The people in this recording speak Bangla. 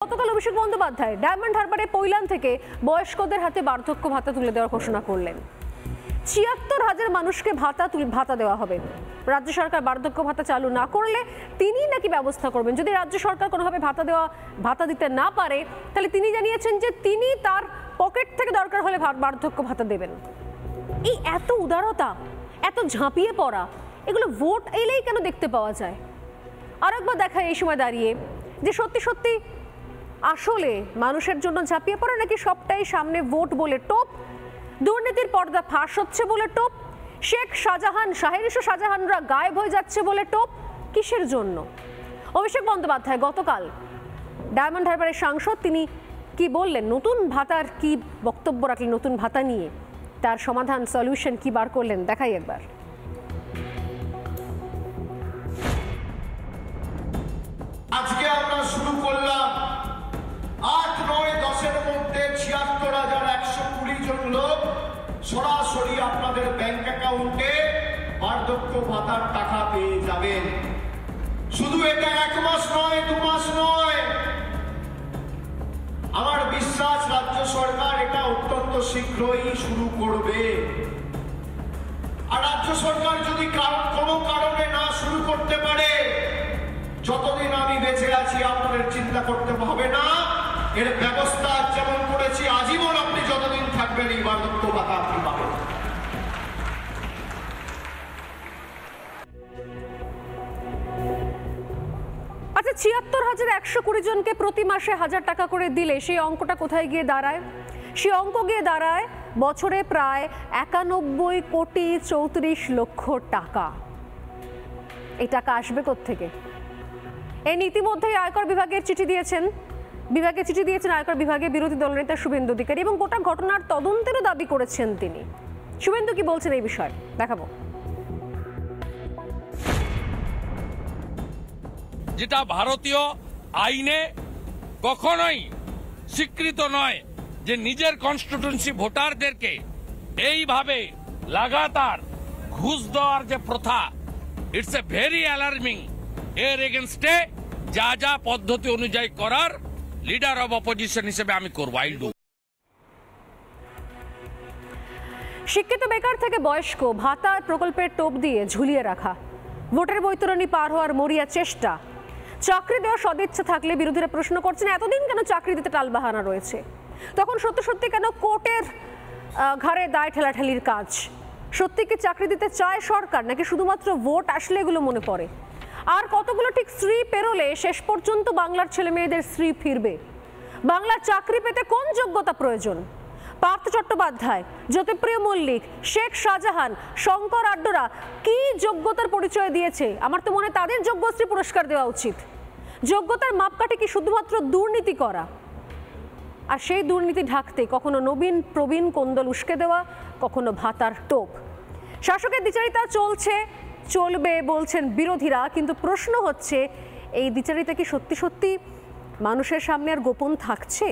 গতকাল অভিষেক বন্দ্যোপাধ্যায় ডায়মন্ড হারবারে পৈলান থেকে বয়স্কদের হাতে বার্ধক্য ভাতা তুলে দেওয়ার ঘোষণা করলেন। ৭৬,০০০ মানুষকে ভাতা দেওয়া হবে। রাজ্য সরকার বার্ধক্য ভাতা চালু না করলে তিনি নাকি ব্যবস্থা করবেন। যদি রাজ্য সরকার কোনোভাবে ভাতা দিতে না পারে, তাহলে তিনি জানিয়েছেন যে তিনি তার পকেট থেকে দরকার হলে বার্ধক্য ভাতা দেবেন। এই এত উদারতা, এত ঝাঁপিয়ে পড়া, এগুলো ভোট এলেই কেন দেখতে পাওয়া যায়? আর একবার দেখায় এই সময় দাঁড়িয়ে যে সত্যি সত্যি আসলে মানুষের জন্য ঝাঁপিয়ে পড়ে, নাকি সবটাই সামনে ভোট বলে টোপ, দুর্নীতির পর্দা ফাঁস হচ্ছে বলে টোপ, শেখ শাহজাহান শাহজাহানরা গায়েব হয়ে যাচ্ছে বলে টোপ, কিসের জন্য? অভিষেক বন্দ্যোপাধ্যায় গতকাল ডায়মন্ড হারবারের সাংসদ, তিনি কি বললেন, নতুন ভাতার কি বক্তব্য রাখলেন, নতুন ভাতা নিয়ে তার সমাধান সলিউশন কি বার করলেন, দেখাই একবার। আজকে আমরা শুরু করলাম ৮, ৯, ১০-এর মধ্যে ৭৬,১২০ জন লোক সরাসরি আপনাদের ব্যাংক অ্যাকাউন্টে বার্ধক্য ভাতার টাকা পেয়ে যাবেন। শুধু এটা ১ মাস নয়, ২ মাস নয়, আমার বিশ্বাস রাজ্য সরকার এটা অত্যন্ত শীঘ্রই শুরু করবে। আর রাজ্য সরকার যদি কোনো কারণে না শুরু করতে পারে, যতদিন আমি বেঁচে আছি আপনাদের চিন্তা করতে হবে না, এর ব্যবস্থা যেমন করেছি আজীবন আপনি যতদিন থাকবেন এই বার্ধক্য ভাতা আপনি পাবেন। আচ্ছা, ৭৬,১২০ জনকে প্রতি মাসে ১,০০০ টাকা করে দিলে সেই অঙ্কটা কোথায় গিয়ে দাঁড়ায়? সেই অঙ্ক গিয়ে দাঁড়ায় বছরে প্রায় ৯১,৩৪,০০,০০০ টাকা। এই টাকা আসবে কোত্থেকে? এই ইতিমধ্যেই আয়কর বিভাগের চিঠি দিয়েছেন আয়কর বিভাগের বিরোধী দলনেতা শুভেন্দু অধিকারী, এবং গোটা ঘটনার তদন্তেরও দাবি করেছেন তিনি। শুভেন্দু কি বলছেন এই বিষয়ে দেখাবো। যেটা ভারতীয় আইনে কখনোই স্বীকৃত নয়, যে নিজের কনস্টিটিউয়েন্সি ভোটারদেরকে এইভাবে লাগাতার ঘুষ দেওয়ার যে প্রথা, ইটস এ ভেরি অ্যালার্মিং। এর এগেনস্টে যা যা পদ্ধতি অনুযায়ী করার লিডার অব অপোজিশন হিসেবে আমি করব, আই ডু। শিক্ষিত বেকার থেকে বয়স্ক ভাতা প্রকল্পের টোপ দিয়ে ঝুলিয়ে রাখা, ভোটের বৈতরণী পার হওয়ার মরিয়া চেষ্টা, চাকরি দেওয়ার সদিচ্ছা থাকলে বিরোধীরা প্রশ্ন করছেন এতদিন কেন চাকরি দিতে টালবাহানা রয়েছে? তখন সত্যি সত্যি কেন কোর্টের ঘাড়ে দায় ঠেলাঠেলির কাজ? সত্যি কি চাকরি দিতে চায় সরকার, নাকি শুধুমাত্র ভোট আসলে এগুলো মনে পড়ে? আর কতগুলো ঠিক শ্রী পেরোলে শেষ পর্যন্ত বাংলার ছেলে মেয়েদের শ্রী ফিরবে? বাংলার চাকরি পেতে কোন যোগ্যতা প্রয়োজন? পার্থ চট্টোপাধ্যায়, জ্যোতিপ্রিয় মল্লিক, শেখ শাহজাহান, শঙ্কর আড্ডরা কি যোগ্যতার পরিচয় দিয়েছে? আমার তো মনে হয় তাদের যোগ্যশ্রী পুরস্কার দেওয়া উচিত। যোগ্যতার মাপকাঠি কি শুধুমাত্র দুর্নীতি করা, আর সেই দুর্নীতি ঢাকতে কখনো নবীন প্রবীণ কোন্দল উস্কে দেওয়া, কখনো ভাতার টোপ। শাসকের দ্বিচারিতা চলবে বলছেন বিরোধীরা, কিন্তু প্রশ্ন হচ্ছে এই দ্বিচারিতা কি সত্যি সত্যি মানুষের সামনে আর গোপন থাকছে?